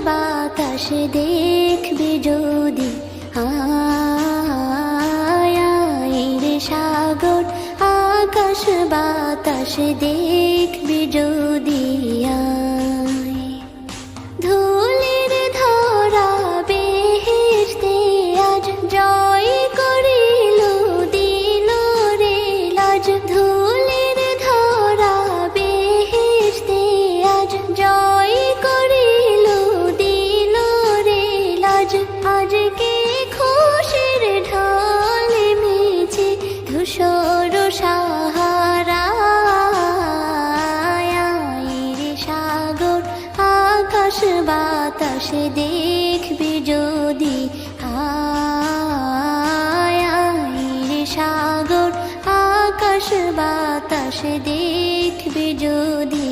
বাতাস দেখবি যদি, আয় রে সাগর আকাশ বাতাস দেখবি যদি, আয় ধুলির ধরা বেহেশতে আজ জয় করিল দিল রে লাজ, ধুলির ধরা বেহেশতে আজ জয় করিল দিল রে লাজ, আজকে খুশির ঢল মেছে ধূসর সাহারা, রে সাগর আকাশ বাতাস দেখবি যদি, আয় রে সাগর আকাশ বাতাস দেখবি যদি।